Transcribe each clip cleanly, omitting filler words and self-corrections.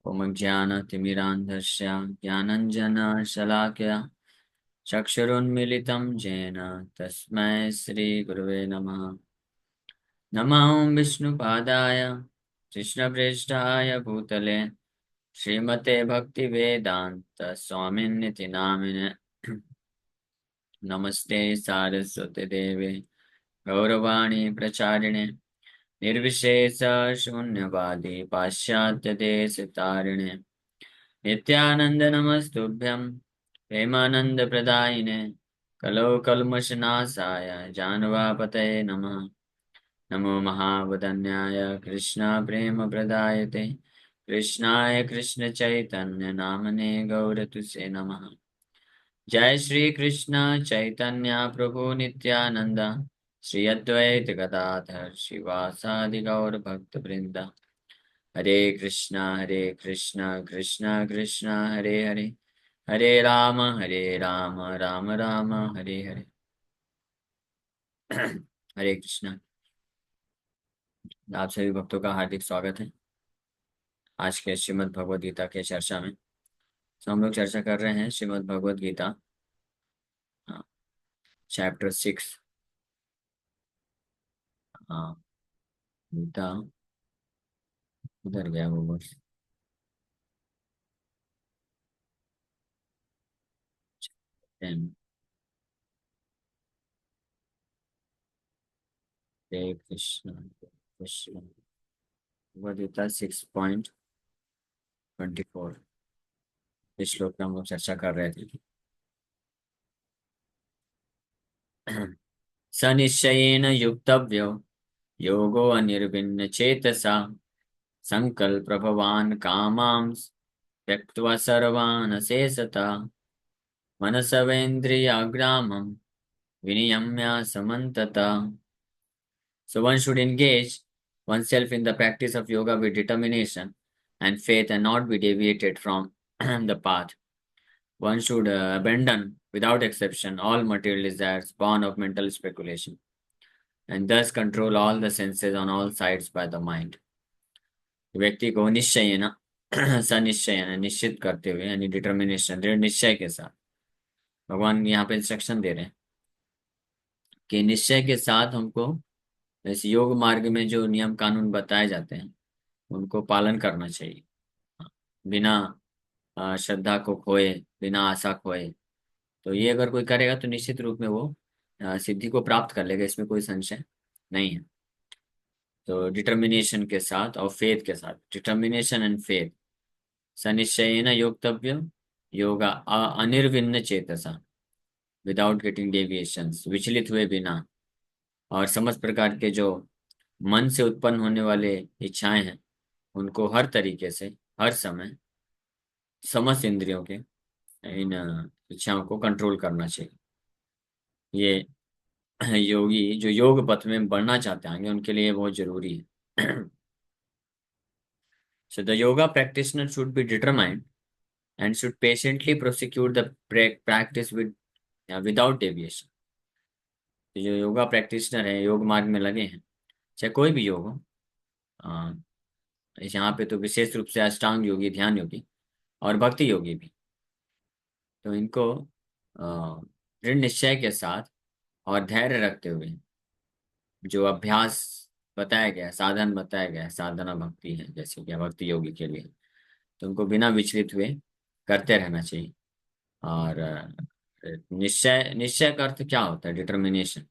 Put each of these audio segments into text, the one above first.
ओमज्ञानतिमिरान्धस्य ज्ञानञ्जनशलाकया चक्षुरुन्मीलितं येन तस्मै श्रीगुरवे नमः। नमः विष्णुपादाय कृष्णप्रेष्ठाय भूतले श्रीमते भक्तिवेदान्त स्वामिन्निति नामिने। नमस्ते सारस्वते देवे गौरवाणी प्रचारिणे निर्विशेष शून्यवादी पाश्चात्य देश तारिणे नित्यानंद नमस्तुभ्यं प्रेमानंद प्रदायिने कलौ कल्मषनाशाय जानवापतये नमः। नमो महावदन्याय कृष्ण प्रेम प्रदायते कृष्णाय कृष्ण चैतन्य नामने गौरतुसे नमः। जय श्री कृष्ण चैतन्य प्रभु नित्यानंद श्री अद्वैत गदाधर शिवासादि गौर भक्त वृंदा। हरे कृष्णा कृष्णा कृष्णा हरे हरे हरे राम राम राम हरे हरे। हरे कृष्णा। आप सभी भक्तों का हार्दिक स्वागत है आज के श्रीमद् भगवद गीता के चर्चा में। तो हम लोग चर्चा कर रहे हैं श्रीमद् भगवद गीता चैप्टर 6। हाँ, गीता उधर गया वो वर्ष 10। हरे कृष्ण कृष्ण भगवद गीता 6.24 इस श्लोक में हम लोग चर्चा कर रहे थे। सनिश्चयेन युक्तव्यो योगो अनिर्भिन्न चेतसा संकल्प प्रभवान कामांस त्यक्त्वा सर्वान् अशेषतः मनसवेन्द्रियाग्रामं विनियम्य समन्ततः। So one should engage oneself in the practice of yoga with determination and faith and not be deviated from the path. One should abandon without exception all material desires born of mental speculation and thus control all the senses on all sides by the mind. व्यक्ति को निश्चयेन सनिश्चयन निश्चित करते हुए यानी determination दृढ़ निश्चय के साथ भगवान यहाँ पे इंस्ट्रक्शन दे रहे हैं कि निश्चय के साथ हमको इस योग मार्ग में जो नियम कानून बताए जाते हैं उनको पालन करना चाहिए। बिना श्रद्धा को खोए बिना आशा खोए तो ये अगर कोई करेगा तो निश्चित रूप में वो सिद्धि को प्राप्त कर लेगा, इसमें कोई संशय नहीं है। तो डिटर्मिनेशन के साथ और फेथ के साथ, डिटर्मिनेशन एंड फेथ, सनिश्चयेन योक्तव्य योगा अनिर्विन्न चेतसा विदाउट गेटिंग डेविएशंस, विचलित हुए बिना, और समस्त प्रकार के जो मन से उत्पन्न होने वाले इच्छाएं हैं उनको हर तरीके से हर समय समस्त इंद्रियों के इन इच्छाओं को कंट्रोल करना चाहिए। ये योगी जो योग पथ में बढ़ना चाहते हैं उनके लिए बहुत जरूरी है। So the yoga practitioner should be determined and should patiently prosecute the practice without deviation. तो जो योगा प्रैक्टिशनर है, योग मार्ग में लगे हैं, चाहे कोई भी योग हो, यहाँ पे तो विशेष रूप से अष्टांग योगी, ध्यान योगी और भक्ति योगी भी, तो इनको दृढ़ निश्चय के साथ और धैर्य रखते हुए जो अभ्यास बताया गया, साधन बताया गया, साधना भक्ति है जैसे कि भक्ति योगी के लिए, तो उनको बिना विचलित हुए करते रहना चाहिए। और निश्चय, निश्चय का अर्थ क्या होता है? डिटर्मिनेशन।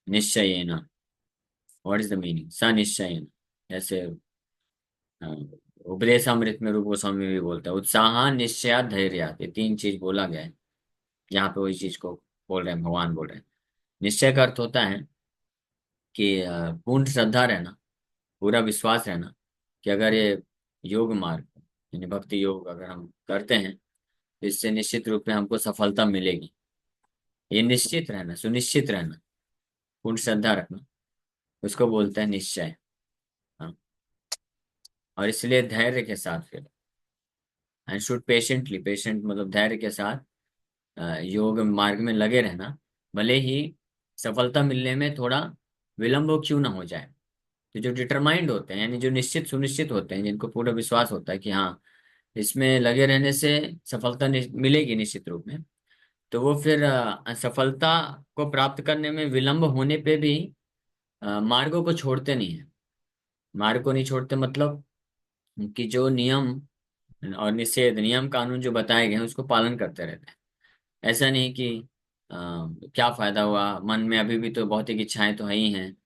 निश्चयेन, व्हाट इज द मीनिंग? सनिश्चयेन, जैसे उपदेशामृत में रूप गोस्वामी भी बोलता है, उत्साह निश्चय धैर्य, ये तीन चीज बोला गया है। यहाँ पे वही चीज को बोल रहे हैं, भगवान बोल रहे हैं। निश्चय का अर्थ होता है कि पूर्ण श्रद्धा रहना, पूरा विश्वास रहना कि अगर ये योग मार्ग यानी भक्ति योग अगर हम करते हैं तो इससे निश्चित रूप में हमको सफलता मिलेगी। ये निश्चित रहना, सुनिश्चित रहना, पूर्ण श्रद्धा रखना, उसको बोलते हैं निश्चय। हाँ, और इसलिए धैर्य के साथ फिर एंड शुड पेशेंटली, पेशेंट मतलब धैर्य के साथ योग मार्ग में लगे रहना, भले ही सफलता मिलने में थोड़ा विलंब क्यों ना हो जाए। तो जो डिटरमाइंड होते हैं, यानी जो निश्चित सुनिश्चित होते हैं, जिनको पूरा विश्वास होता है कि हाँ इसमें लगे रहने से सफलता मिलेगी निश्चित रूप में, तो वो फिर सफलता को प्राप्त करने में विलंब होने पे भी मार्गों को छोड़ते नहीं है। मार्ग को नहीं छोड़ते मतलब कि जो नियम और निषेध, नियम कानून जो बताए गए हैं उसको पालन करते रहते हैं। ऐसा नहीं कि अ, क्या फायदा हुआ, मन में अभी भी तो भौतिक इच्छाएं तो है ही हैं,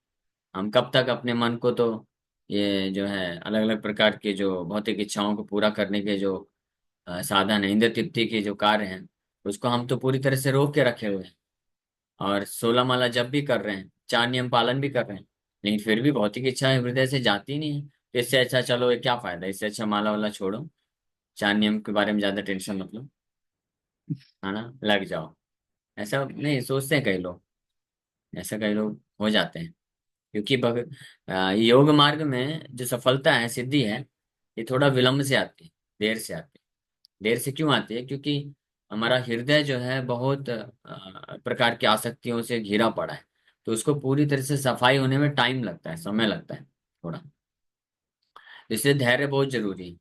हम कब तक अपने मन को तो ये जो है अलग अलग प्रकार के जो भौतिक इच्छाओं को पूरा करने के जो साधन है, इंद्र तृप्ति के जो कार्य हैं, उसको हम तो पूरी तरह से रोक के रखे हुए हैं। और 16 माला जब भी कर रहे हैं, 4 नियम पालन भी कर रहे हैं, लेकिन फिर भी भौतिक इच्छाएं हृदय से जाती नहीं है। तो इससे अच्छा चलो ये क्या फायदा, इससे अच्छा माला वाला छोड़ो, 4 नियम के बारे में ज्यादा टेंशन मतलब, है ना, लग जाओ। ऐसा नहीं सोचते हैं कई लोग, ऐसा कई लोग हो जाते हैं। क्योंकि योग मार्ग में जो सफलता है, सिद्धि है, ये थोड़ा विलंब से आती है, देर से आती है। देर से क्यों आती है? क्योंकि हमारा हृदय जो है बहुत प्रकार की आसक्तियों से घिरा पड़ा है, तो उसको पूरी तरह से सफाई होने में टाइम लगता है, समय लगता है थोड़ा। इसलिए धैर्य बहुत जरूरी है।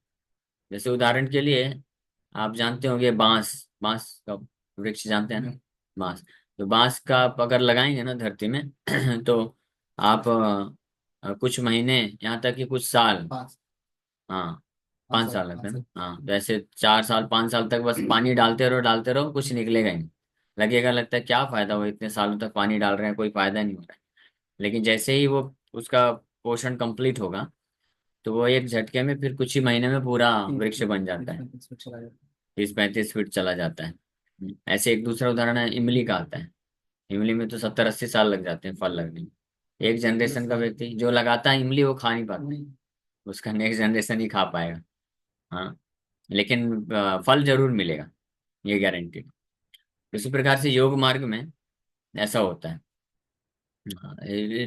जैसे उदाहरण के लिए आप जानते होंगे बांस, बांस का वृक्ष जानते हैं ना, बांस। तो बांस का आप अगर लगाएंगे ना धरती में तो आप कुछ महीने, यहाँ तक कि कुछ साल, हाँ 5 साल लगते हैं ना, हाँ, जैसे 4 साल 5 साल तक बस पानी डालते रहो, कुछ निकलेगा ही नहीं। लगेगा, लगता है क्या फायदा हुआ, इतने सालों तक पानी डाल रहे हैं, कोई फायदा नहीं हो रहा है। लेकिन जैसे ही वो उसका पोषण कंप्लीट होगा, तो वो एक झटके में फिर कुछ ही महीने में पूरा वृक्ष बन जाता है, 30-35 फीट चला जाता है। ऐसे एक दूसरा उदाहरण है, इमली का आता है। इमली में तो 70-80 साल लग जाते हैं फल लगने में। एक जनरेशन का व्यक्ति जो लगाता है इमली, वो खा नहीं पाता, उसका नेक्स्ट जनरेशन ही खा पाएगा। हाँ, लेकिन फल जरूर मिलेगा, ये गारंटेड। इसी प्रकार से योग मार्ग में ऐसा होता है। हाँ,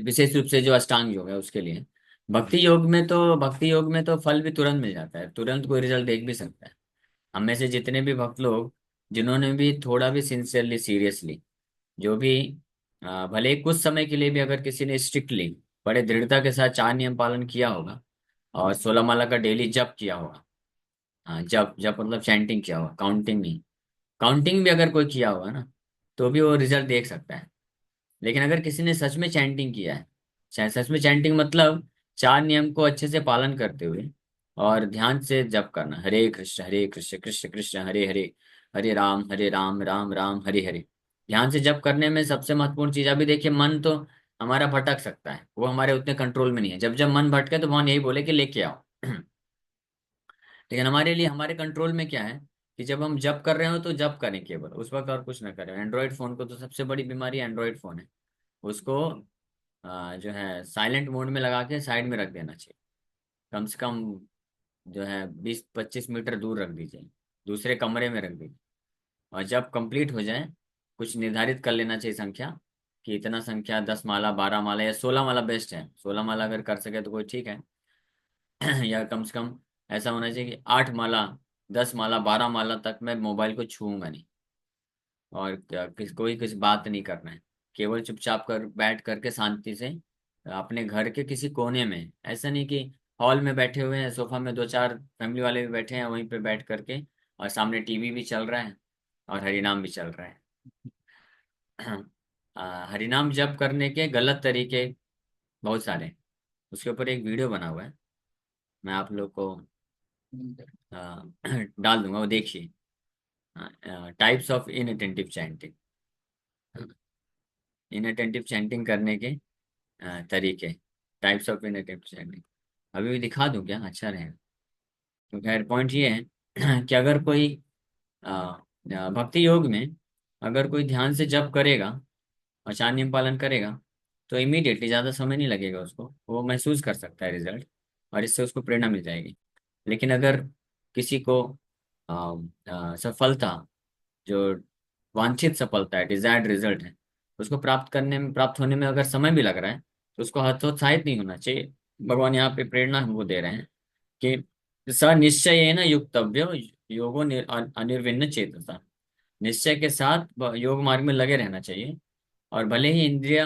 विशेष रूप से जो अष्टांग योग है उसके लिए। भक्ति योग में तो फल भी तुरंत मिल जाता है, तुरंत कोई रिजल्ट देख भी सकता है। हम में से जितने भी भक्त लोग, जिन्होंने भी थोड़ा भी सिंसियरली सीरियसली, जो भी भले ही कुछ समय के लिए भी अगर किसी ने स्ट्रिक्टली बड़े दृढ़ता के साथ 4 नियम पालन किया होगा, और 16 माला का डेली जप किया होगा, हाँ जप जप मतलब चैंटिंग किया होगा, काउंटिंग नहीं, काउंटिंग भी अगर कोई किया होगा ना, तो भी वो रिजल्ट देख सकता है। लेकिन अगर किसी ने सच में चैंटिंग किया है, चाहे सच में चैंटिंग मतलब 4 नियम को अच्छे से पालन करते हुए और ध्यान से जप करना, हरे कृष्ण कृष्ण कृष्ण हरे हरे, हरे राम राम राम हरे हरे। ध्यान से जप करने में सबसे महत्वपूर्ण चीज, अभी देखिए मन तो हमारा भटक सकता है, वो हमारे उतने कंट्रोल में नहीं है। जब जब मन भटके तो भगवान यही बोले कि लेके आओ लेकिन हमारे लिए, हमारे कंट्रोल में क्या है कि जब हम जप कर रहे हो तो जप करें केवल उस वक्त, और कुछ ना करें। एंड्रॉइड फोन को तो सबसे बड़ी बीमारी एंड्रॉइड फोन है, उसको जो है साइलेंट मोड में लगा के साइड में रख देना चाहिए। कम से कम जो है 20-25 मीटर दूर रख दीजिए, दूसरे कमरे में रख दीजिए। और जब कंप्लीट हो जाए, कुछ निर्धारित कर लेना चाहिए संख्या, कि इतना संख्या, 10 माला 12 माला या 16 माला बेस्ट है। 16 माला अगर कर सके तो कोई ठीक है या कम से कम ऐसा होना चाहिए कि 8 माला, 10 माला 12 माला तक मैं मोबाइल को छूऊंगा नहीं, और कोई किसी बात नहीं करना है। केवल चुपचाप कर बैठ करके शांति से अपने घर के किसी कोने में, ऐसा नहीं कि हॉल में बैठे हुए हैं, सोफा में 2-4 फैमिली वाले भी बैठे हैं वहीं पे बैठ करके, और सामने टीवी भी चल रहा है और हरिनाम भी चल रहा है। हरिनाम जप करने के गलत तरीके बहुत सारे हैं। उसके ऊपर एक वीडियो बना हुआ है, मैं आप लोग को डाल दूंगा, वो देखिए। Types of inattentive chanting, inattentive chanting करने के तरीके, टाइप्स ऑफ इनअटेंटिव चैंटिंग। अभी भी दिखा दूं क्या, अच्छा रहेगा? तो खैर पॉइंट ये है कि अगर कोई भक्ति योग में अगर कोई ध्यान से जप करेगा और 4 नियम पालन करेगा, तो इमीडिएटली, ज़्यादा समय नहीं लगेगा उसको, वो महसूस कर सकता है रिजल्ट, और इससे उसको प्रेरणा मिल जाएगी। लेकिन अगर किसी को सफलता, जो वांछित सफलता है, डिजायर्ड रिजल्ट है, उसको प्राप्त करने में, प्राप्त होने में अगर समय भी लग रहा है, तो उसको हतोत्साहित नहीं होना चाहिए। भगवान यहाँ पे प्रेरणा हमको दे रहे हैं कि स निश्चय न युक्तव्य योगो अनिर्विण्ण चेतसा, निश्चय के साथ योग मार्ग में लगे रहना चाहिए। और भले ही इंद्रिय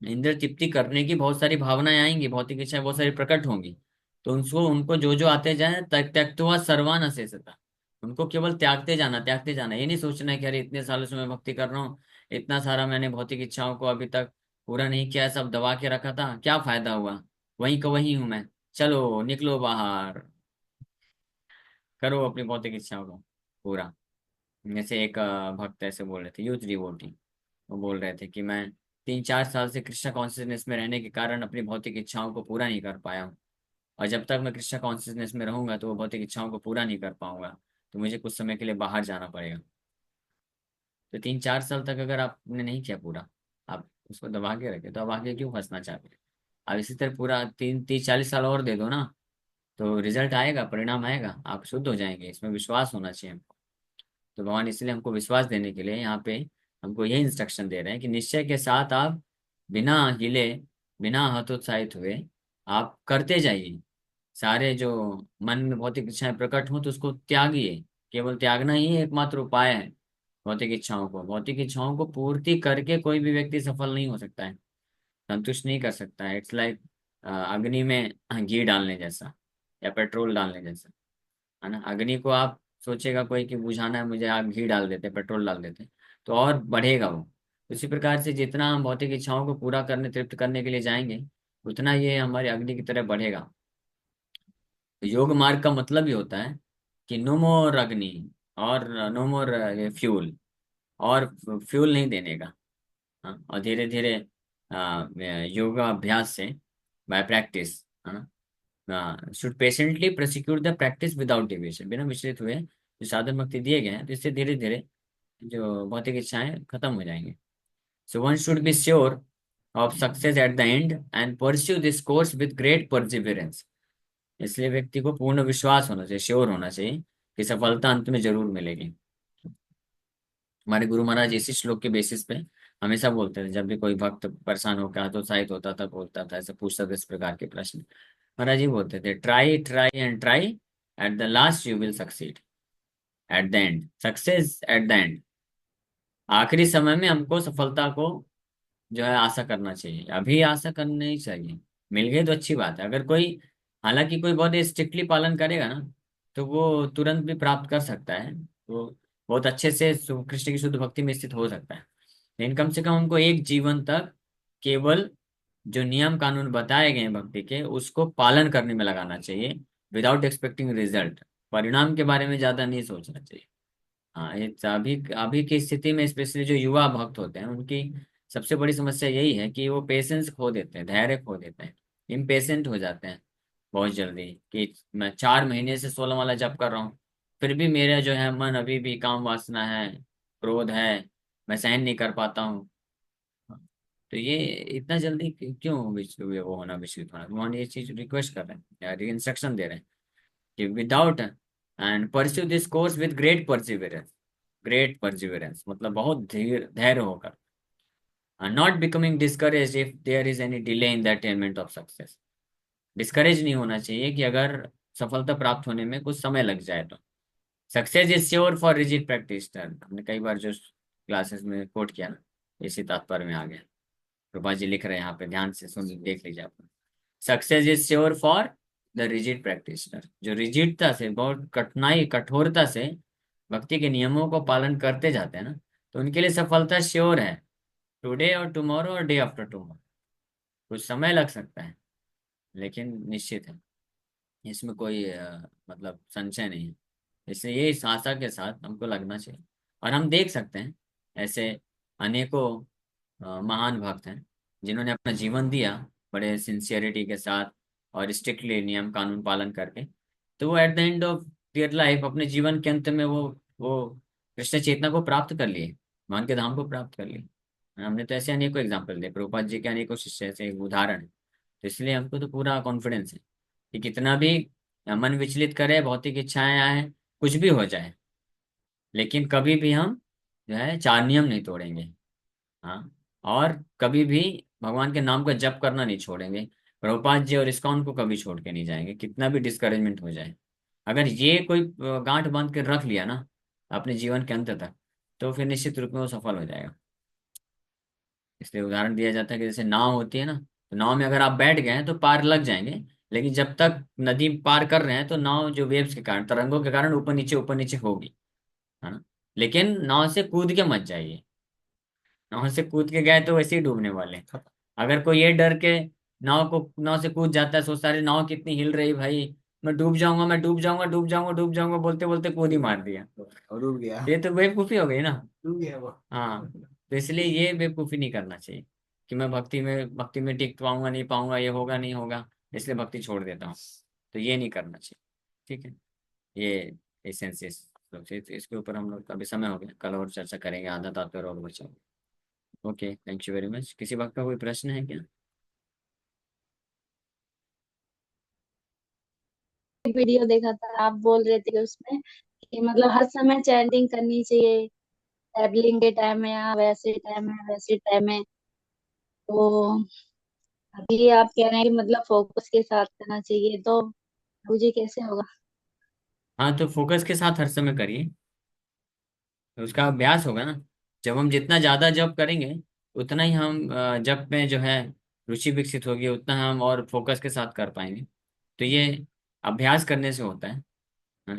इंद्र तृप्ति करने की बहुत सारी भावनाएं आएंगी, भौतिक इच्छाएं बहुत सारी प्रकट होंगी। तो उनको उनको जो जो आते जाए, त्यक्त्वा सर्वान अशेषतः, उनको केवल त्यागते जाना। ये नहीं सोचना है कि अरे इतने सालों से मैं भक्ति कर रहा हूँ, इतना सारा मैंने भौतिक इच्छाओं को अभी तक पूरा नहीं किया, सब दबा के रखा था, क्या फायदा हुआ, वहीं का वहीं हूं मैं, चलो निकलो बाहर, करो अपनी भौतिक इच्छाओं को पूरा। जैसे एक भक्त ऐसे बोल रहे थे, यूथ डिवोटी, वो बोल रहे थे कि मैं 3-4 साल से कृष्णा कॉन्शियसनेस में रहने के कारण अपनी भौतिक इच्छाओं को पूरा नहीं कर पाया हूँ, और जब तक मैं कृष्णा कॉन्शियसनेस में रहूंगा तो वो भौतिक इच्छाओं को पूरा नहीं कर पाऊंगा, तो मुझे कुछ समय के लिए बाहर जाना पड़ेगा। तो 3-4 साल तक अगर आपने नहीं किया पूरा, आप उसको दबा के रखे, तो आप आगे क्यों फंसना चाहते हैं? अब इसी तरह पूरा 30-40 साल और दे दो ना, तो रिजल्ट आएगा, परिणाम आएगा, आप शुद्ध हो जाएंगे, इसमें विश्वास होना चाहिए। तो भगवान इसलिए हमको विश्वास देने के लिए यहाँ पे हमको यही इंस्ट्रक्शन दे रहे हैं कि निश्चय के साथ आप बिना हिले, बिना हतोत्साहित हुए आप करते जाइए। सारे जो मन में भौतिक इच्छाएं प्रकट हों तो उसको त्यागिए। केवल त्यागना ही एकमात्र उपाय है भौतिक इच्छाओं को। भौतिक इच्छाओं को पूर्ति करके कोई भी व्यक्ति सफल नहीं हो सकता है, संतुष्ट नहीं कर सकता है। इट्स लाइक अग्नि में घी डालने जैसा या पेट्रोल डालने जैसा, है ना। अग्नि को आप सोचेगा कोई कि बुझाना है मुझे, आप घी डाल देते, पेट्रोल डाल देते, तो और बढ़ेगा वो। उसी प्रकार से जितना हम भौतिक इच्छाओं को पूरा करने, तृप्त करने के लिए जाएंगे, उतना ये हमारी अग्नि की तरह बढ़ेगा। तो योग मार्ग का मतलब ये होता है कि नो मोर अग्नि, और नो मोर फ्यूल, और फ्यूल नहीं देने का। हाँ, और धीरे धीरे योगा अभ्यास से, बाय प्रैक्टिस, है ना, should patiently prosecute the practice without deviation, बिना विचलित हुए जो साधन भक्ति दिए गए हैं, तो इससे धीरे धीरे जो भौतिक इच्छाएं खत्म हो जाएंगी। So one should be sure of success at the end and pursue this course with great perseverance. इसलिए व्यक्ति को पूर्ण विश्वास होना चाहिए, श्योर होना चाहिए कि सफलता अंत में जरूर मिलेगी। हमारे गुरु महाराज इसी श्लोक के बेसिस पे हमेशा बोलते थे, जब भी कोई भक्त परेशान होकर हतोत्साहित होता था, बोलता था, ऐसे पूछता था इस प्रकार के प्रश्न, महाराज जी बोलते थे, try try and try, at the last you will succeed, at the end success, at the end. आखिरी समय में हमको सफलता को जो है आशा करना चाहिए, अभी आशा करनी नहीं चाहिए। मिल गई तो अच्छी बात है, अगर कोई, हालांकि कोई बहुत स्ट्रिक्टली पालन करेगा ना, तो वो तुरंत भी प्राप्त कर सकता है, तो बहुत अच्छे से कृष्ण की शुद्ध भक्ति में स्थित हो सकता है। लेकिन कम से कम हमको एक जीवन तक केवल जो नियम कानून बताए गए हैं भक्ति के, उसको पालन करने में लगाना चाहिए, विदाउट एक्सपेक्टिंग रिजल्ट। परिणाम के बारे में ज्यादा नहीं सोचना चाहिए। हाँ, ये अभी अभी की स्थिति में स्पेशली जो युवा भक्त होते हैं, उनकी सबसे बड़ी समस्या यही है कि वो पेशेंस खो देते हैं, धैर्य खो देते हैं, इम्पेशेंट हो जाते हैं बहुत जल्दी, कि मैं 4 महीने से 16 वाला जप कर रहा हूँ, फिर भी मेरा जो है मन अभी भी काम वासना है, क्रोध है, मैं सहन नहीं कर पाता हूँ। तो ये इतना जल्दी क्यों वो होना, विचलित होना? भगवान ये चीज रिक्वेस्ट कर रहे हैं या इंस्ट्रक्शन दे रहे हैं कि without end pursue this course with great perseverance. Great perseverance मतलब बहुत धीर धैर्य होकर, not becoming discourage if there is any delay in the attainment of success. Discourage नहीं होना चाहिए कि अगर सफलता प्राप्त होने में कुछ समय लग जाए तो। Success is sure for rigid practitioner, हमने कई बार जो क्लासेस में कोट किया ना, इसी तात्पर्य में आ गया। प्रभा जी लिख रहे हैं यहाँ पे, ध्यान से सुन देख लीजिए आप। Success is sure for the rigid practitioner, जो रिजिडता से, बहुत कठिनाई कठोरता से भक्ति के नियमों को पालन करते जाते हैं ना, तो उनके लिए सफलता श्योर है। टुडे और टुमारो और डे आफ्टर टुमारो, कुछ समय लग सकता है लेकिन निश्चित है, इसमें कोई मतलब संशय नहीं है। इसलिए ये इस आशा के साथ हमको लगना चाहिए। और हम देख सकते हैं ऐसे अनेकों महान भक्त हैं जिन्होंने अपना जीवन दिया बड़े सिंसियरिटी के साथ और स्ट्रिक्टली नियम कानून पालन करके, तो वो at the end of their life, अपने जीवन के अंत में वो कृष्ण चेतना को प्राप्त कर लिए, भगवान के धाम को प्राप्त कर लिए। हमने तो ऐसे अनेकों एग्जाम्पल दिए, प्रभुपाद जी के अनेकों शिष्य ऐसे एक उदाहरण है। तो इसलिए हमको तो पूरा कॉन्फिडेंस है कि कितना भी मन विचलित करे, भौतिक इच्छाएं आए, कुछ भी हो जाए, लेकिन कभी भी हम जो है 4 नियम नहीं तोड़ेंगे। हाँ, और कभी भी भगवान के नाम का जप करना नहीं छोड़ेंगे। प्रभुपाद जी और इस्कॉन को कभी छोड़ के नहीं जाएंगे, कितना भी डिस्करेजमेंट हो जाए। अगर ये कोई गांठ बांध के रख लिया ना अपने जीवन के अंत तक, तो फिर निश्चित रूप में वो सफल हो जाएगा। इसलिए उदाहरण दिया जाता है कि जैसे नाव होती है ना, तो नाव में अगर आप बैठ गए हैं तो पार लग जाएंगे, लेकिन जब तक नदी पार कर रहे हैं तो नाव जो वेव्स के कारण, तरंगों के कारण ऊपर नीचे होगी, है ना। लेकिन नाव से कूद के मत जाइए। नाव से कूद के गए तो वैसे ही डूबने वाले हैं। अगर कोई ये डर के नाव से कूद जाता है, सोचता है "अरे, नाव कितनी हिल रही भाई, मैं डूब जाऊंगा, मैं डूब जाऊंगा, डूब जाऊंगा, डूब जाऊंगा", बोलते बोलते कूद ही मार दिया, और डूब गया। ये तो बेवकूफी हो गई ना। डूब गया वो। हाँ, तो इसलिए ये बेवकूफी नहीं करना चाहिए कि मैं भक्ति में टिक पाऊंगा नहीं पाऊंगा, ये होगा नहीं होगा, इसलिए भक्ति छोड़ देता हूँ। तो ये नहीं करना चाहिए। ठीक है। ये एसेंशियस इसके ऊपर हम लोग, अभी समय हो गया, कल और चर्चा करेंगे, आदत आते और बचाओ। Okay, thank you very much. किसी वक्त का कोई प्रश्न है क्या? एक वीडियो देखा था, आप बोल रहे थे उसमें कि मतलब हर समय चैंटिंग करनी चाहिए, ट्रैवलिंग के टाइम में या वैसे टाइम में वैसे टाइम में। तो अभी आप कह रहे हैं कि मतलब फोकस के साथ करना चाहिए, तो मुझे कैसे होगा? हाँ, तो फोकस के साथ हर समय करिए, तो उसका अभ्यास होगा ना। जब हम जितना ज्यादा जप करेंगे, उतना ही हम जप में जो है रुचि विकसित होगी, उतना हम और फोकस के साथ कर पाएंगे। तो ये अभ्यास करने से होता है।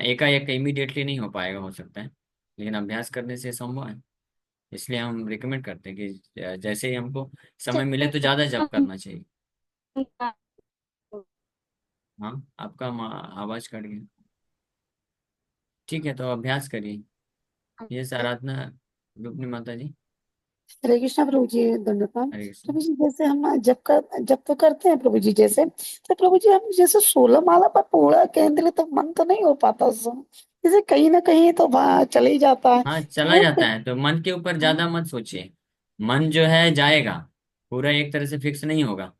एकाएक इमीडिएटली नहीं हो पाएगा, हो सकता है, लेकिन अभ्यास करने से संभव है। इसलिए हम रिकमेंड करते हैं कि जैसे ही हमको समय मिले तो ज्यादा जप करना चाहिए। हाँ, आपका आवाज कट गया। ठीक है, तो अभ्यास करिए। ये आराधना रुक्मिणी माता जी। हरे कृष्णा प्रभु जी, धन्यवाद। हरे कृष्ण। प्रभु जी जैसे हम जब तो करते हैं प्रभु जी, जैसे तो प्रभु जी हम जैसे 16 माला पर पूरा केंद्रित तो मन तो नहीं हो पाता उस समय, जैसे कहीं ना कहीं तो चले ही जाता है हाँ, तो चला वो जाता है, तो मन के ऊपर ज्यादा मत सोचिए। मन जो है जाएगा, पूरा एक तरह से फिक्स नहीं होगा।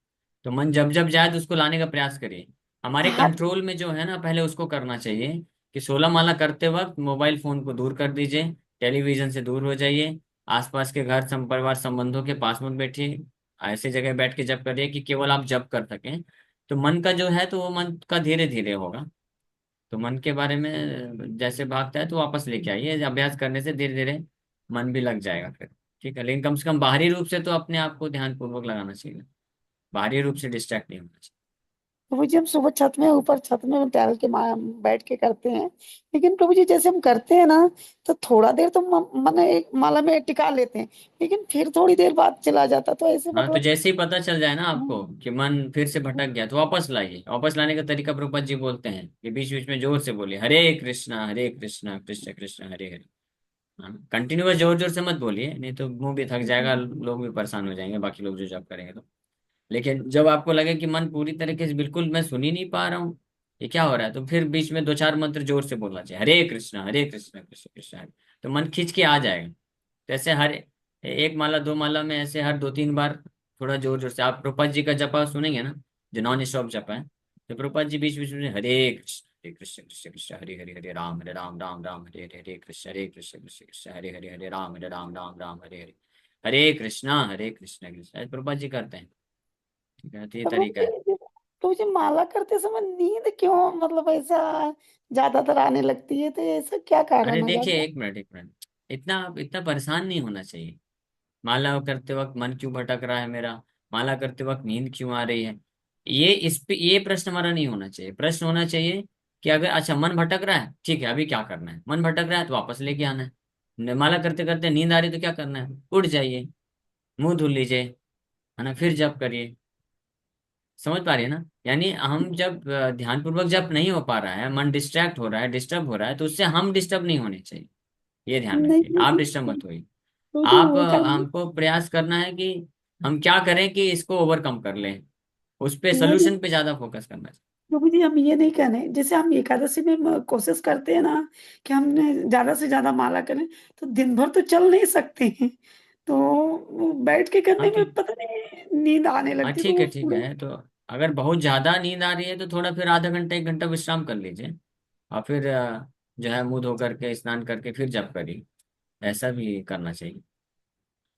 तो मन जब जब जाए तो उसको लाने का प्रयास करिए। हमारे हर कंट्रोल में जो है ना, पहले उसको करना चाहिए कि 16 माला करते वक्त मोबाइल फोन को दूर कर दीजिए, टेलीविजन से दूर हो जाइए, आसपास के घर परिवार संबंधों के पास मत बैठिए, ऐसी जगह बैठ के जप करिए कि केवल आप जप कर सकें। तो मन का जो है, तो वो मन का धीरे धीरे होगा। तो मन के बारे में जैसे भागता है तो वापस लेके आइए, अभ्यास करने से धीरे धीरे मन भी लग जाएगा फिर। ठीक है, लेकिन कम से कम बाहरी रूप से तो अपने आप को ध्यान पूर्वक लगाना चाहिए, बाहरी रूप से डिस्ट्रैक्ट नहीं होना चाहिए। प्रभु जी हम सुबह छत में, ऊपर छत में टहल के बैठ के करते हैं, लेकिन प्रभु जी जैसे हम करते हैं ना, तो थोड़ा देर तो मन एक माला में टिका लेते हैं, लेकिन फिर थोड़ी देर बाद चला जाता, तो ऐसे हाँ, तो मतलब। जैसे ही पता चल जाए ना आपको कि मन फिर से भटक गया, तो वापस लाइए। वापस लाने का तरीका प्रभुपाद जी बोलते हैं कि बीच बीच में जोर से बोलिए हरे कृष्णा कृष्ण कृष्ण हरे हरे। हाँ, कंटिन्यूअस जोर जोर से मत बोलिए, नहीं तो मुंह भी थक जाएगा, लोग भी परेशान हो जाएंगे, बाकी लोग जो जॉब करेंगे तो। लेकिन जब आपको लगे कि मन पूरी तरीके से बिल्कुल मैं सुन ही नहीं पा रहा हूँ, ये क्या हो रहा है, तो फिर बीच में दो चार मंत्र जोर से बोलना चाहिए, हरे कृष्णा कृष्ण कृष्ण हरे। तो मन खींच के आ जाएगा। तो ऐसे हर एक माला दो माला में ऐसे हर दो तीन बार थोड़ा जोर जोर से आप प्रभुपाद जी का जपा सुनेंगे ना, जो नॉन स्टॉप जपा है, तो प्रभुपाद जी बीच बीच में हरे कृष्ण कृष्ण कृष्ण हरे हरे हरे राम राम राम हरे हरे हरे कृष्ण कृष्ण कृष्ण हरे राम राम राम हरे कृष्ण कृष्ण, ऐसे प्रभुपाद जी करते हैं। ठीक है, तो ये प्रभु तरीका है। जी प्रभु जी माला करते समय नींद क्यों मतलब ऐसा ज्यादातर आने लगती है, तो ऐसा क्या अरे कारण हो देखिए, जाता है? एक मिनट, इतना इतना परेशान नहीं होना चाहिए। माला करते वक्त मन क्यों भटक रहा है मेरा, माला करते वक्त नींद क्यों आ रही है, ये इस पे ये प्रश्न हमारा नहीं होना चाहिए। प्रश्न होना चाहिए कि अगर अच्छा मन भटक रहा है, ठीक है, अभी क्या करना है, मन भटक रहा है तो वापस लेके आना है। माला करते करते नींद आ रही है तो क्या करना है, उठ जाइए, मुंह धुल लीजिए, है ना, फिर जप करिए। समझ पा रही है ना। यानी हम जब ध्यान पूर्वक जप नहीं हो पा रहा है, मन डिस्ट्रैक्ट हो रहा है, डिस्टर्ब हो रहा है, तो उससे हम डिस्टर्ब नहीं होने चाहिए। ये ध्यान नहीं रखिए, आप मुझे डिस्टर्ब मत होइए। मुझे आप वो करना। हमको प्रयास करना है कि हम क्या करें कि इसको ओवरकम कर लें, उस पे नहीं सोल्यूशन पे ज्यादा फोकस करना चाहिए। प्रभु जी हम ये नहीं कहने, जैसे हम एकादशी में कोशिश करते हैं ना कि हमने ज्यादा से ज्यादा माला करें, तो दिन भर तो चल नहीं सकते हैं, तो वो बैठ के हाँ करने तो में पता नहीं नींद आने हाँ, लगती है, तो ठीक वो है, ठीक पूरे। है, तो अगर बहुत ज्यादा नींद आ रही है तो थोड़ा फिर आधा घंटा एक घंटा विश्राम कर लीजिए, और फिर जो है मुंह धो करके स्नान करके फिर जप करिए। ऐसा भी करना चाहिए।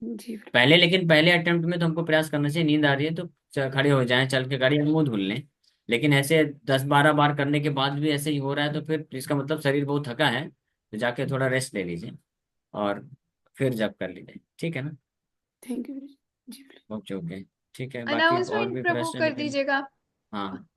जी पहले, लेकिन पहले अटेम्प्ट में तो हमको प्रयास करना चाहिए, नींद आ रही है तो खड़े हो जाएं, चल के गाड़ी मुंह धुल लें। लेकिन ऐसे 10-12 बार करने के बाद भी ऐसे ही हो रहा है, तो फिर इसका मतलब शरीर बहुत थका है, तो जाके थोड़ा रेस्ट ले लीजिए और फिर जब कर लीजिए। ठीक है ना। Thank you. जी ओके ओके, ठीक है। बाकी और अनाउंसमेंट भी प्रभु प्रश्न कर निकले? दीजिएगा। हाँ